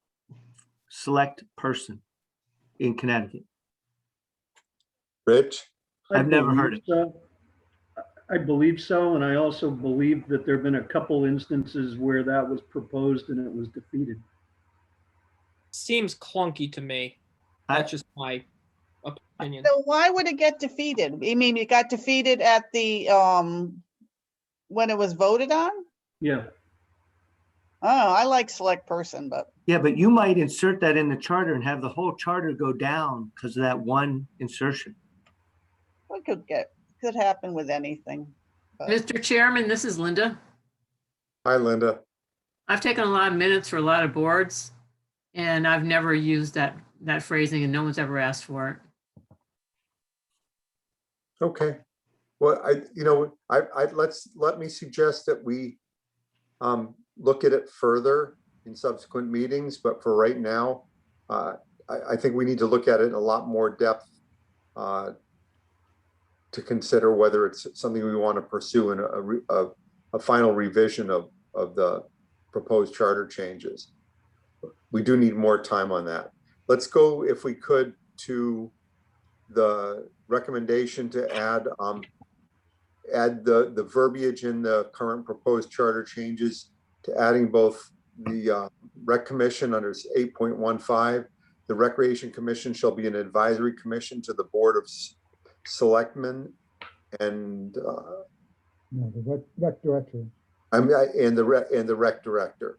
Speaker 1: select person in Connecticut?
Speaker 4: Rich?
Speaker 1: I've never heard it.
Speaker 3: So. I believe so, and I also believe that there have been a couple instances where that was proposed and it was defeated.
Speaker 11: Seems clunky to me. That's just my opinion.
Speaker 7: So why would it get defeated? You mean it got defeated at the, when it was voted on?
Speaker 3: Yeah,
Speaker 7: Oh, I like select person, but
Speaker 1: Yeah, but you might insert that in the charter and have the whole charter go down because of that one insertion.
Speaker 7: it could happen with anything. But
Speaker 12: Mr. Chairman, this is Linda.
Speaker 4: Hi, Linda.
Speaker 12: I've taken a lot of minutes for a lot of boards, and I've never used that phrasing, and no one's ever asked for it.
Speaker 4: Okay. Well, let me suggest that we look at it further in subsequent meetings, but for right now, I think we need to look at it in a lot more depth to consider whether it's something we want to pursue in a final revision of the proposed charter changes. We do need more time on that. Let's go, if we could, to the recommendation to add the verbiage in the current proposed charter changes to adding both the Rec Commission under 8.15. The Recreation Commission shall be an advisory commission to the Board of Selectmen and
Speaker 5: No, the rec director.
Speaker 4: and the Rec Director.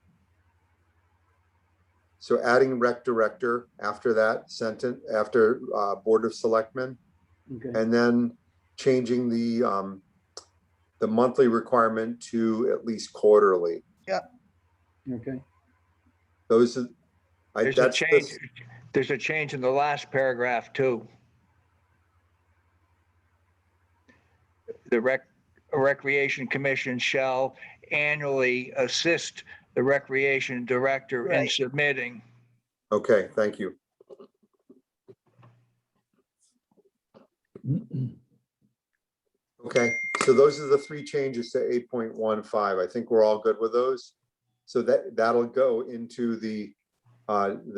Speaker 4: So adding Rec Director after that sentence, after Board of Selectmen,
Speaker 3: okay.
Speaker 4: and then changing the monthly requirement to at least quarterly.
Speaker 3: Okay.
Speaker 4: Those are,
Speaker 6: There's a change in the last paragraph too. The Recreation Commission shall annually assist the Recreation Director in
Speaker 7: Right.
Speaker 6: submitting.
Speaker 4: okay, thank you. Okay, so those are the three changes to 8.15. I think we're all good with those. So that'll go into the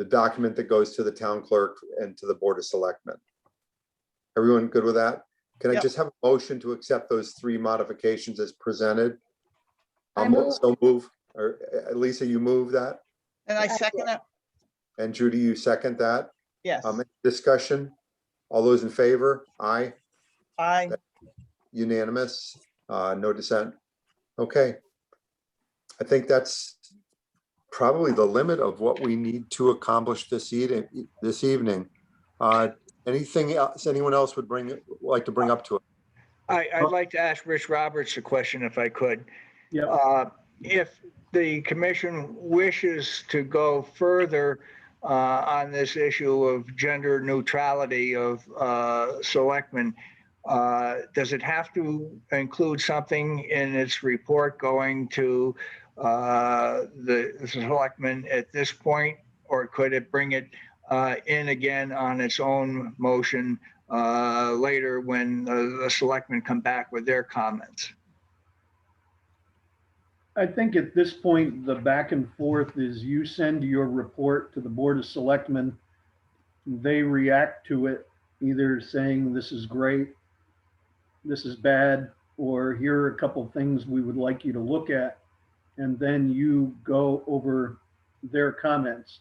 Speaker 4: document that goes to the town clerk and to the Board of Selectmen. Everyone good with that? Can I
Speaker 7: Yep.
Speaker 4: just have a motion to accept those three modifications as presented?
Speaker 10: I move.
Speaker 4: So move, or Lisa, you move that?
Speaker 7: and I second it.
Speaker 4: And Judy, you second that?
Speaker 7: Yes,
Speaker 4: Discussion? All those in favor? Aye.
Speaker 7: I,
Speaker 4: Unanimous, no dissent. Okay. I think that's probably the limit of what we need to accomplish this evening. Anything else anyone else would like to bring up to it?
Speaker 6: I'd like to ask Rich Roberts a question if I could.
Speaker 3: Yep.
Speaker 6: If the commission wishes to go further on this issue of gender neutrality of selectmen, does it have to include something in its report going to the selectmen at this point? or could it bring it in again on its own motion later when the selectmen come back with their comments?
Speaker 3: I think at this point, the back and forth is you send your report to the Board of Selectmen. They react to it, either saying this is great, this is bad, or here are a couple things we would like you to look at. And then you go over their comments.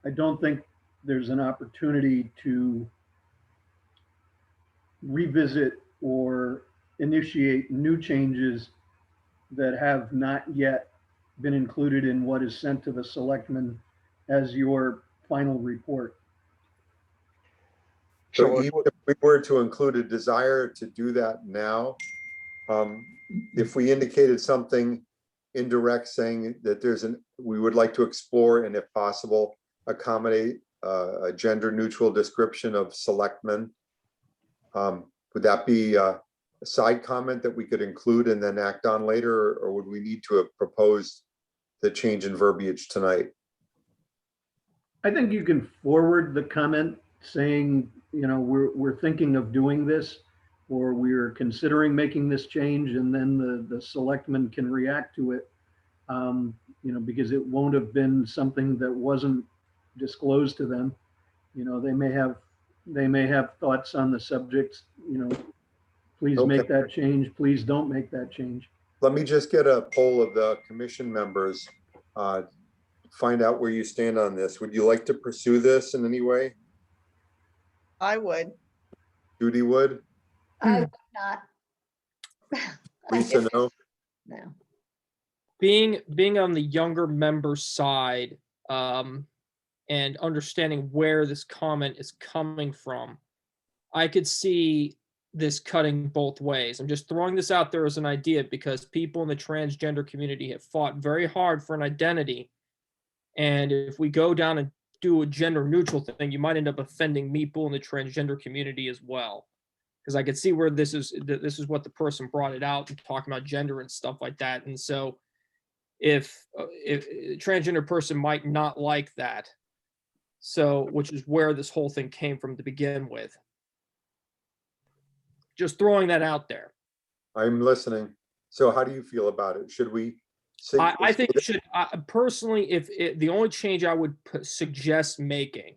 Speaker 3: I don't think there's an opportunity to revisit or initiate new changes that have not yet been included in what is sent to the selectmen as your final report.
Speaker 4: So even if we were to include a desire to do that now, if we indicated something indirect saying that we would like to explore and if possible, accommodate a gender neutral description of selectmen, would that be a side comment that we could include and then act on later, or would we need to have proposed the change in verbiage tonight?
Speaker 3: I think you can forward the comment saying, you know, we're thinking of doing this, or we're considering making this change, and then the selectmen can react to it. You know, because it won't have been something that wasn't disclosed to them. You know, they may have thoughts on the subjects, you know, please make that change, please don't make that change.
Speaker 4: Let me just get a poll of the commission members, find out where you stand on this. Would you like to pursue this in any way?
Speaker 7: I would.
Speaker 4: Judy would?
Speaker 10: I would not.
Speaker 4: Lisa, no?
Speaker 10: No.
Speaker 11: Being on the younger member side, and understanding where this comment is coming from, I could see this cutting both ways. I'm just throwing this out there as an idea because people in the transgender community have fought very hard for an identity. And if we go down and do a gender neutral thing, you might end up offending people in the transgender community as well. Because I could see where this is what the person brought it out and talking about gender and stuff like that. And so if a transgender person might not like that, so which is where this whole thing came from to begin with. Just throwing that out there.
Speaker 4: I'm listening. So how do you feel about it? Should we?
Speaker 11: I think it should, personally, the only change I would suggest making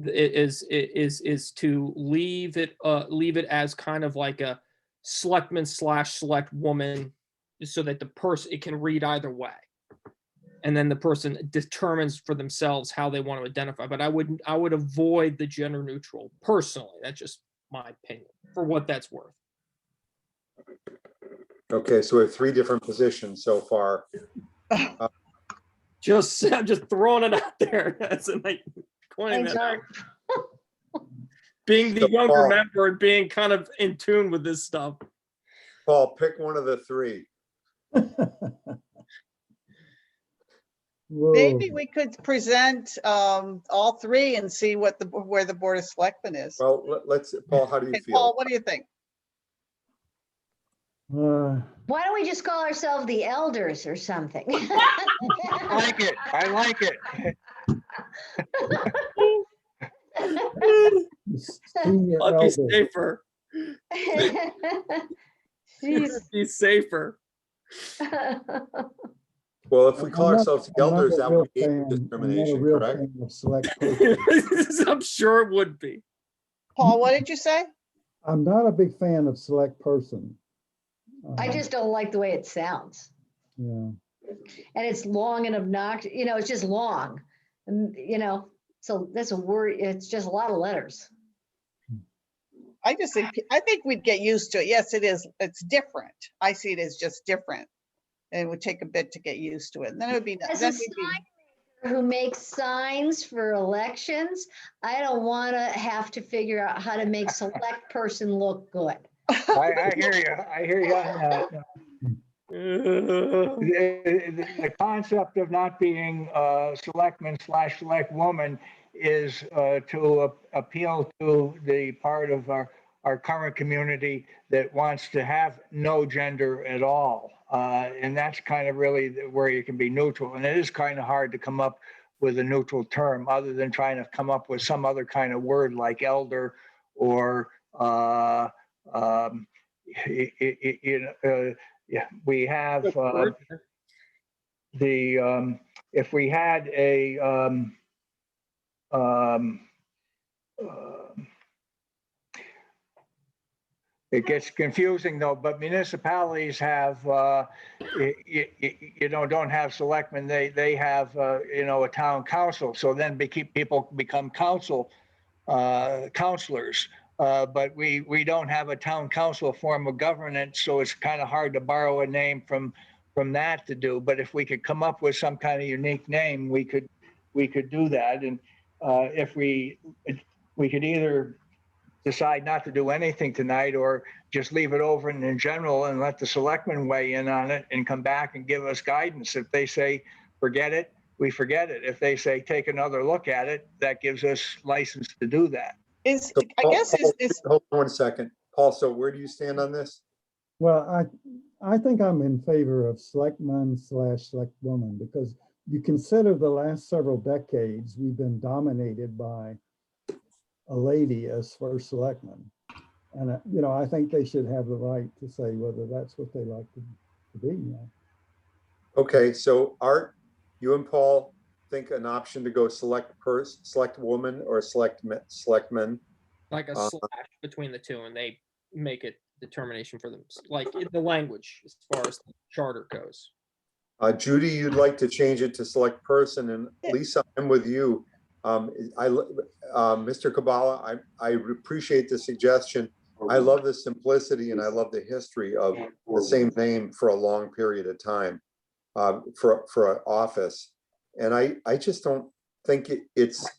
Speaker 11: is to leave it as kind of like a selectman / select woman, so that the person, it can read either way. And then the person determines for themselves how they want to identify. But I would avoid the gender neutral personally. That's just my opinion, for what that's worth.
Speaker 4: Okay, so we have 3 different positions so far.
Speaker 11: I'm just throwing it out there. That's pointing that out. Being the younger member and being kind of in tune with this stuff.
Speaker 4: Paul, pick one of the 3.
Speaker 7: Maybe we could present all 3 and see where the Board of Selectmen is.
Speaker 4: Well, let's, Paul, how do you feel?
Speaker 7: Paul, what do you think?
Speaker 10: Why don't we just call ourselves the elders or something?
Speaker 6: I like it. I like it.
Speaker 11: I'll be safer.
Speaker 10: Jeez.
Speaker 11: Be safer.
Speaker 4: Well, if we call ourselves
Speaker 5: I'm not
Speaker 4: elders,
Speaker 5: a
Speaker 4: that
Speaker 5: real
Speaker 4: would be
Speaker 5: fan-
Speaker 4: discrimination,
Speaker 5: I'm not a real
Speaker 4: correct?
Speaker 5: fan of select person.
Speaker 11: I'm sure it would be.
Speaker 7: Paul, what did you say?
Speaker 5: I'm not a big fan of select person.
Speaker 10: I just don't like the way it sounds.
Speaker 5: Yeah.
Speaker 10: And it's long and obnoxious, it's just long. And, so that's a word, it's just a lot of letters.
Speaker 7: I think we'd get used to it. Yes, it is. It's different. I see it as just different. And it would take a bit to get used to it. And then it would be.
Speaker 10: As a sign maker who makes signs for elections, I don't want to have to figure out how to make select person look good.
Speaker 6: I hear you. I hear you on that. The concept of not being selectman / select woman is to appeal to the part of our current community that wants to have no gender at all. And that's kind of really where you can be neutral. And it is kind of hard to come up with a neutral term, other than trying to come up with some other kind of word like elder or, yeah, we have, if we had a, it gets confusing though, but municipalities have, don't have selectmen, they have, a town council. So then people become counselors. But we don't have a town council form of governance, so it's kind of hard to borrow a name from that to do. But if we could come up with some kind of unique name, we could do that. And if we could either decide not to do anything tonight or just leave it over in general and let the selectmen weigh in on it and come back and give us guidance. If they say, forget it, we forget it. If they say, take another look at it, that gives us license to do that.
Speaker 7: Is,
Speaker 4: So,
Speaker 7: I guess is,
Speaker 4: Hold on 1 second. Paul, so where do you stand on this?
Speaker 5: Well, I think I'm in favor of selectman/selectwoman because you consider the last several decades, we've been dominated by a lady as first selectman. And, I think they should have the right to say whether that's what they like to be.
Speaker 4: Okay, so Art, you and Paul think an option to go select woman or selectman.
Speaker 11: Like a slash between the two, and they make a determination for them, like in the language as far as the charter goes.
Speaker 4: Judy, you'd like to change it to select person, and Lisa, I'm with you. Mr. Kabbalah, I appreciate the suggestion. I love the simplicity and I love the history of the same name for a long period of time for an office. And I just don't think it's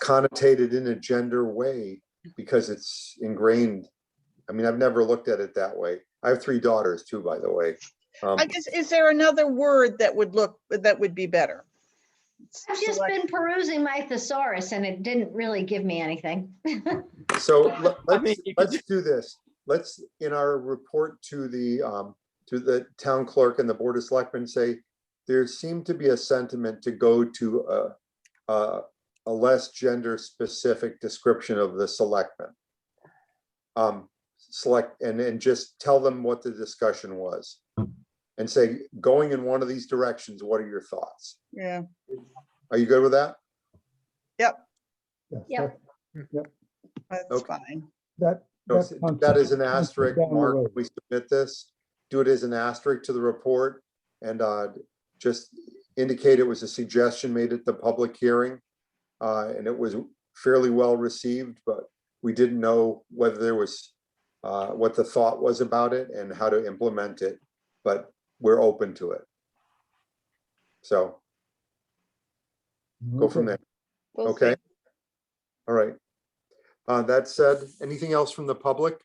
Speaker 4: connotated in a gender way because it's ingrained. I mean, I've never looked at it that way. I have 3 daughters too, by the way.
Speaker 7: I guess, is there another word that would be better?
Speaker 10: I've just been perusing my thesaurus and it didn't really give me anything.
Speaker 4: So let's do this. Let's, in our report to the town clerk and the board of selectmen, say there seemed to be a sentiment to go to a less gender specific description of the selectmen. Select and just tell them what the discussion was and say, going in one of these directions, what are your thoughts?
Speaker 7: Yeah.
Speaker 4: Are you good with that?
Speaker 7: Yep.
Speaker 10: Yep.
Speaker 7: That's
Speaker 4: Okay.
Speaker 7: fine.
Speaker 4: That is an asterisk, Mark, when we submit this, do it as an asterisk to the report and just indicate it was a suggestion made at the public hearing. And it was fairly well received, but we didn't know whether there was what the thought was about it and how to implement it, but we're open to it. So go from there.
Speaker 7: We'll
Speaker 4: Okay.
Speaker 7: see.
Speaker 4: All right. That said, anything else from the public?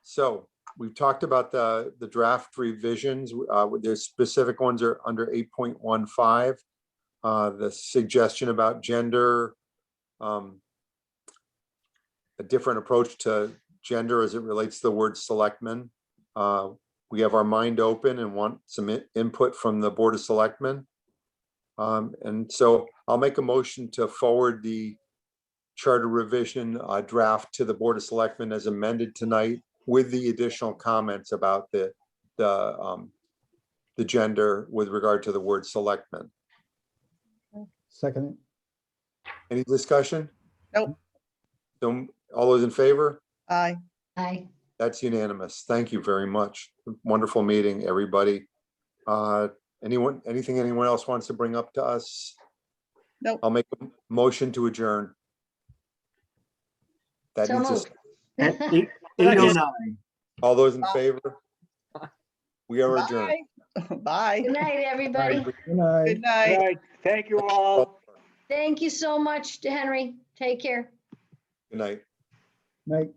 Speaker 4: So we've talked about the draft revisions. There's specific ones are under 8.15. The suggestion about gender, a different approach to gender as it relates to the word selectmen. We have our mind open and want some input from the Board of Selectmen. And so I'll make a motion to forward the charter revision draft to the Board of Selectmen as amended tonight with the additional comments about the gender with regard to the word selectmen.
Speaker 5: Second.
Speaker 4: Any discussion?
Speaker 7: Nope.
Speaker 4: So all those in favor?
Speaker 7: Aye.
Speaker 10: Aye.
Speaker 4: That's unanimous. Thank you very much. Wonderful meeting, everybody. Anything anyone else wants to bring up to us?
Speaker 7: Nope.
Speaker 4: I'll make a motion to adjourn. That
Speaker 10: So
Speaker 4: needs a,
Speaker 10: moved.
Speaker 1: At 8:09.
Speaker 4: all those in favor? We are adjourned.
Speaker 7: Bye. Bye.
Speaker 10: Good night, everybody.
Speaker 5: Good night.
Speaker 7: Good night.
Speaker 6: All right, thank you all.
Speaker 10: Thank you so much, Henry. Take care.
Speaker 4: Good night.
Speaker 5: Night.